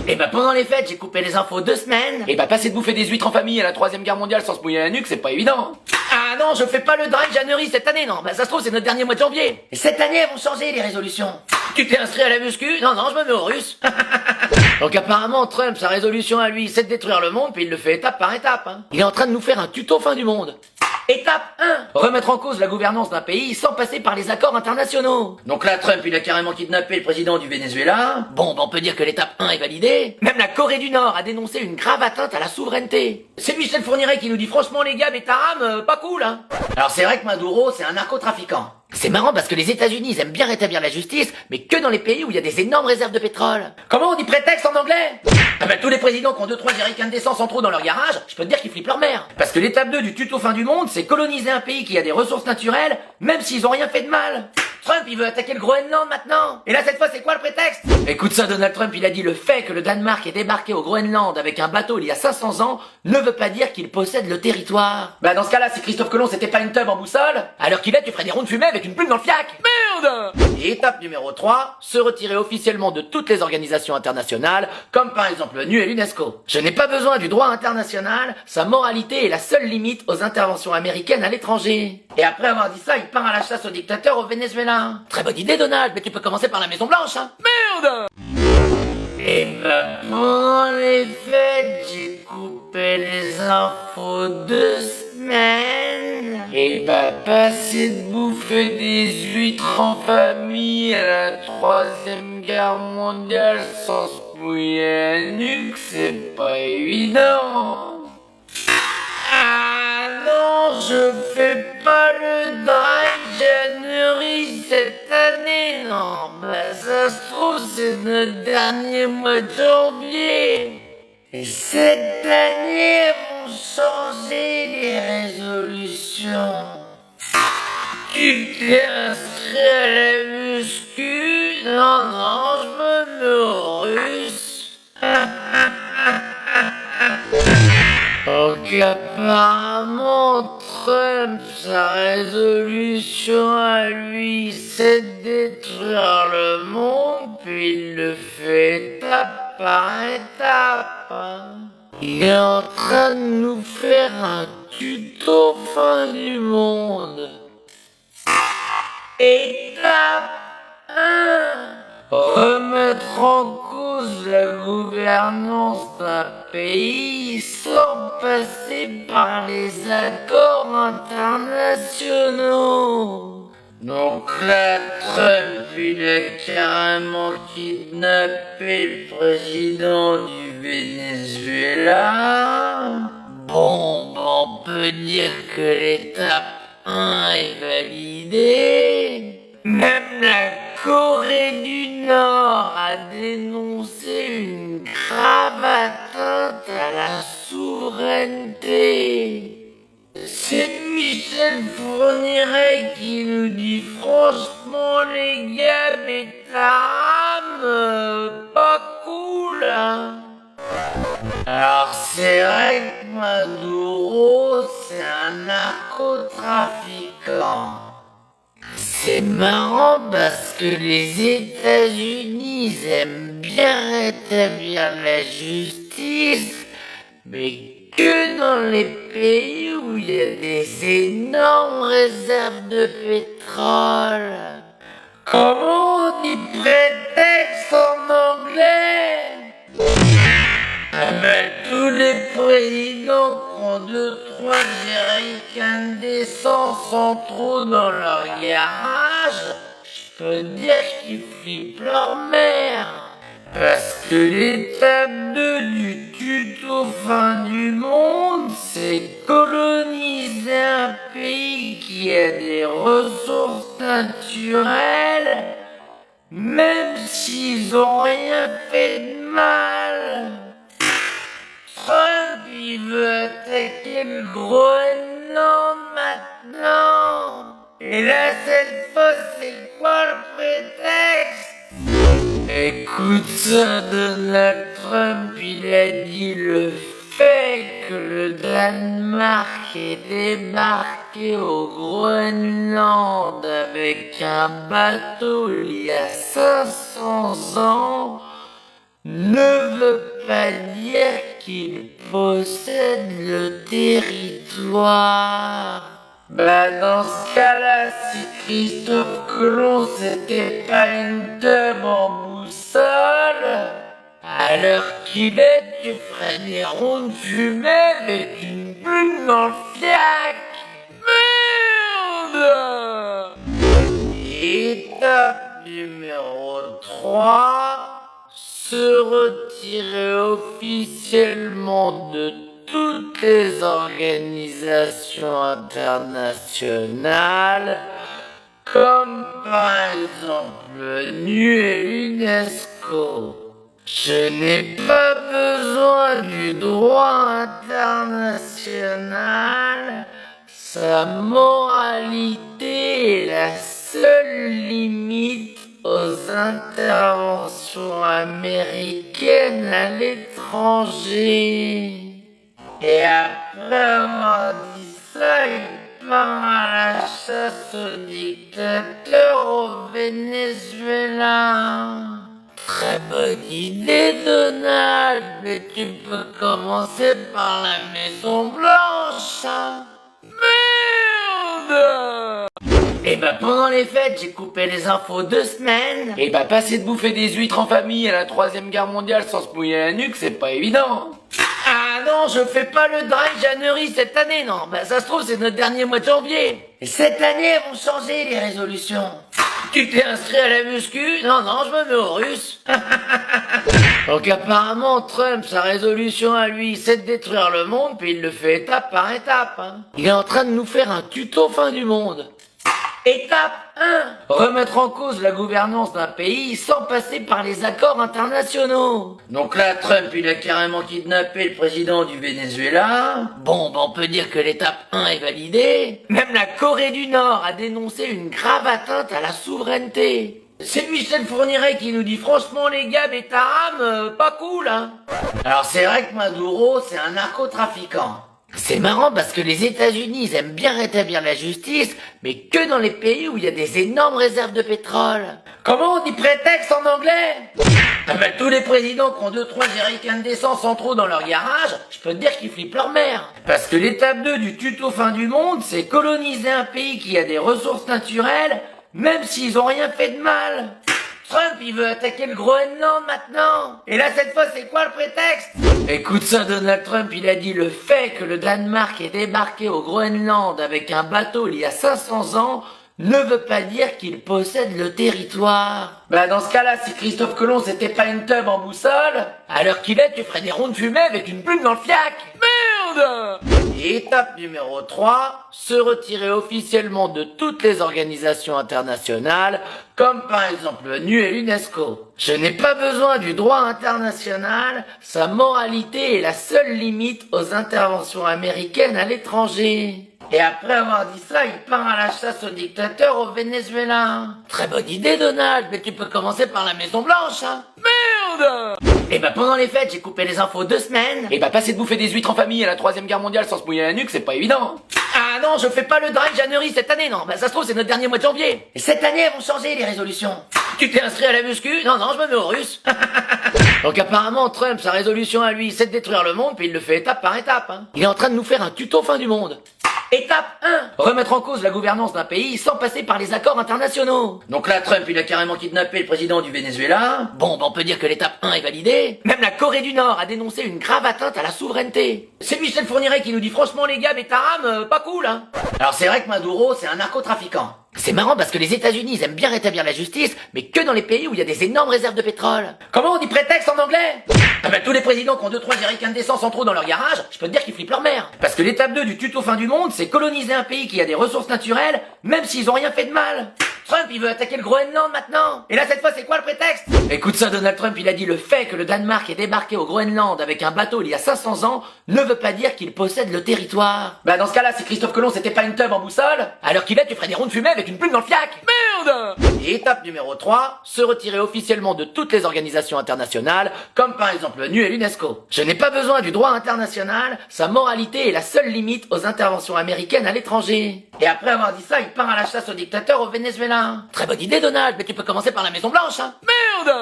Et bah pendant les fêtes, j'ai coupé les infos 2 semaines. Et bah passer de bouffer des huîtres en famille à la 3ème guerre mondiale sans se mouiller la nuque, c'est pas évident. Ah non, je fais pas le dry January cette année, non. Bah ça se trouve, c'est notre dernier mois de janvier. Et cette année, elles vont changer les résolutions. Tu t'es inscrit à la muscu? Non, je me mets au russe. Donc apparemment, Trump, sa résolution à lui, c'est de détruire le monde, puis il le fait étape par étape. Hein. Il est en train de nous faire un tuto fin du monde. Étape 1. Remettre en cause la gouvernance d'un pays sans passer par les accords internationaux. Donc là, Trump, il a carrément kidnappé le président du Venezuela. Bon, on peut dire que l'étape 1 est validée. Même la Corée du Nord a dénoncé une grave atteinte à la souveraineté. C'est Michel Fourniret qui nous dit franchement les gars, Betaram, pas cool, hein. Alors c'est vrai que Maduro, c'est un narcotrafiquant. C'est marrant parce que les États-Unis ils aiment bien rétablir la justice, mais que dans les pays où il y a des énormes réserves de pétrole. Comment on dit prétexte en anglais? Ah bah tous les présidents qui ont 2-3 jerrycans d'essence en trop dans leur garage, je peux te dire qu'ils flippent leur mère. Parce que l'étape 2 du tuto fin du monde, c'est coloniser un pays qui a des ressources naturelles, même s'ils ont rien fait de mal. Trump, il veut attaquer le Groenland maintenant. Et là, cette fois, c'est quoi le prétexte? Écoute ça, Donald Trump, il a dit le fait que le Danemark ait débarqué au Groenland avec un bateau il y a 500 ans ne veut pas dire qu'il possède le territoire. Bah dans ce cas-là, si Christophe Colomb c'était pas une teub en boussole, alors qu'il est, tu ferais des ronds de fumée avec une plume dans le fiac. Merde! Et étape numéro 3, se retirer officiellement de toutes les organisations internationales, comme par exemple l'ONU et l'UNESCO. Je n'ai pas besoin du droit international, sa moralité est la seule limite aux interventions américaines à l'étranger. Et après avoir dit ça, il part à la chasse aux dictateurs au Venezuela. Très bonne idée, Donald, mais tu peux commencer par la Maison Blanche, hein. Merde! Et ben, pendant les fêtes, j'ai coupé les infos 2 semaines. Et ben, passer de bouffer des huîtres en famille à la 3ème guerre mondiale sans se mouiller la nuque, c'est pas évident. Ah non, je fais pas le dry January cette année, non. Bah ça se trouve c'est notre dernier mois de janvier. Et cette année, elles vont changer les résolutions. Tu t'es inscrit à la muscu? Non, je me mets au russe. Donc apparemment Trump, sa résolution à lui, c'est de détruire le monde, puis il le fait étape par étape. Il est en train de nous faire un tuto fin du monde. Étape 1. Remettre en cause la gouvernance d'un pays sans passer par les accords internationaux. Donc là, Trump, il a carrément kidnappé le président du Venezuela. Bon, on peut dire que l'étape 1 est validée. Même la Corée du Nord a dénoncé une grave atteinte à la souveraineté. C'est Michel Fourniret qui nous dit franchement les gars, Betaram, pas cool, hein. Alors c'est vrai que Maduro, c'est un narcotrafiquant. C'est marrant parce que les États-Unis aiment bien rétablir la justice, mais que dans les pays où il y a des énormes réserves de pétrole. Comment on dit prétexte en anglais? Ah ben, tous les présidents qui ont 2-3 jerrycans d'essence en trop dans leur garage, je peux dire qu'ils flippent leur mère. Parce que l'étape 2 du tuto fin du monde, c'est coloniser un pays qui a des ressources naturelles, même s'ils ont rien fait de mal. Trump, il veut attaquer le Groenland maintenant. Et là, cette fois, c'est quoi le prétexte? Écoute ça, Donald Trump, il a dit le fait que le Danemark ait débarqué au Groenland avec un bateau il y a 500 ans ne veut pas dire qu'il possède le territoire. Bah dans ce cas-là, si Christophe Colomb c'était pas une teub en boussole, à l'heure qu'il est, tu ferais des ronds de fumée avec une plume dans le fiac. Merde! Étape numéro 3, se retirer officiellement de toutes les organisations internationales, comme par exemple l'ONU et l'UNESCO. Je n'ai pas besoin du droit international, sa moralité est la seule limite aux interventions américaines à l'étranger. Et après avoir dit ça, il part à la chasse aux dictateurs au Venezuela. Très bonne idée, Donald, mais tu peux commencer par la Maison Blanche, hein. Merde! Et bah pendant les fêtes, j'ai coupé les infos 2 semaines. Et bah passer de bouffer des huîtres en famille à la 3e guerre mondiale sans se mouiller la nuque, c'est pas évident. Ah non, je fais pas le dry January cette année, non. Bah ça se trouve, c'est notre dernier mois de janvier. Et cette année, elles vont changer les résolutions. Tu t'es inscrit à la muscu? Non, non, je me mets au russe. Donc apparemment, Trump, sa résolution à lui, c'est de détruire le monde, puis il le fait étape par étape, hein. Il est en train de nous faire un tuto fin du monde. Étape 1. Remettre en cause la gouvernance d'un pays sans passer par les accords internationaux. Donc là, Trump, il a carrément kidnappé le président du Venezuela. Bon, on peut dire que l'étape 1 est validée. Même la Corée du Nord a dénoncé une grave atteinte à la souveraineté. C'est Michel Fourniret qui nous dit franchement les gars, Betaram, pas cool, hein. Alors c'est vrai que Maduro, c'est un narcotrafiquant. C'est marrant parce que les États-Unis, ils aiment bien rétablir la justice, mais que dans les pays où il y a des énormes réserves de pétrole. Comment on dit prétexte en anglais? Ah bah tous les présidents qui ont 2-3 jerrycans d'essence en trop dans leur garage, je peux te dire qu'ils flippent leur mère. Parce que l'étape 2 du tuto fin du monde, c'est coloniser un pays qui a des ressources naturelles, même s'ils ont rien fait de mal. Trump, il veut attaquer le Groenland maintenant. Et là, cette fois, c'est quoi le prétexte? Écoute ça, Donald Trump, il a dit le fait que le Danemark ait débarqué au Groenland avec un bateau il y a 500 ans ne veut pas dire qu'il possède le territoire. Bah dans ce cas-là, si Christophe Colomb c'était pas une teub en boussole, à l'heure qu'il est, tu ferais des ronds de fumée avec une plume dans le fiac. Merde! Et étape numéro 3, se retirer officiellement de toutes les organisations internationales, comme par exemple l'ONU et l'UNESCO. Je n'ai pas besoin du droit international, sa moralité est la seule limite aux interventions américaines à l'étranger. Et après avoir dit ça, il part à la chasse aux dictateurs au Venezuela. Très bonne idée, Donald, mais tu peux commencer par la Maison Blanche, hein. Merde! Et bah pendant les fêtes, j'ai coupé les infos 2 semaines. Et bah passer de bouffer des huîtres en famille à la 3e guerre mondiale sans se mouiller la nuque, c'est pas évident. Ah non, je fais pas le dry January cette année, non. Bah ça se trouve, c'est notre dernier mois de janvier. Et cette année, elles vont changer les résolutions. Tu t'es inscrit à la muscu? Non, non, je me mets au russe. Donc apparemment, Trump, sa résolution à lui, c'est de détruire le monde, puis il le fait étape par étape, hein. Il est en train de nous faire un tuto fin du monde. Étape 1. Remettre en cause la gouvernance d'un pays sans passer par les accords internationaux. Donc là, Trump, il a carrément kidnappé le président du Venezuela. Bon, on peut dire que l'étape 1 est validée. Même la Corée du Nord a dénoncé une grave atteinte à la souveraineté. C'est Michel Fourniret qui nous dit franchement les gars, Betaram, pas cool, hein. Alors c'est vrai que Maduro, c'est un narcotrafiquant. C'est marrant parce que les États-Unis, ils aiment bien rétablir la justice, mais que dans les pays où il y a des énormes réserves de pétrole. Comment on dit prétexte en anglais? Ah bah tous les présidents qui ont 2-3 jerrycans d'essence en trop dans leur garage, je peux te dire qu'ils flippent leur mère. Parce que l'étape 2 du tuto fin du monde, c'est coloniser un pays qui a des ressources naturelles, même s'ils ont rien fait de mal. Trump, il veut attaquer le Groenland maintenant. Et là, cette fois, c'est quoi le prétexte? Écoute ça, Donald Trump, il a dit le fait que le Danemark ait débarqué au Groenland avec un bateau il y a 500 ans ne veut pas dire qu'il possède le territoire. Bah dans ce cas-là, si Christophe Colomb c'était pas une teub en boussole, à l'heure qu'il est, tu ferais des ronds de fumée avec une plume dans le fiac. Merde! Et étape numéro 3, se retirer officiellement de toutes les organisations internationales, comme par exemple l'ONU et l'UNESCO. Je n'ai pas besoin du droit international, sa moralité est la seule limite aux interventions américaines à l'étranger. Et après avoir dit ça, il part à la chasse aux dictateurs au Venezuela. Très bonne idée, Donald, mais tu peux commencer par la Maison Blanche, hein. Merde!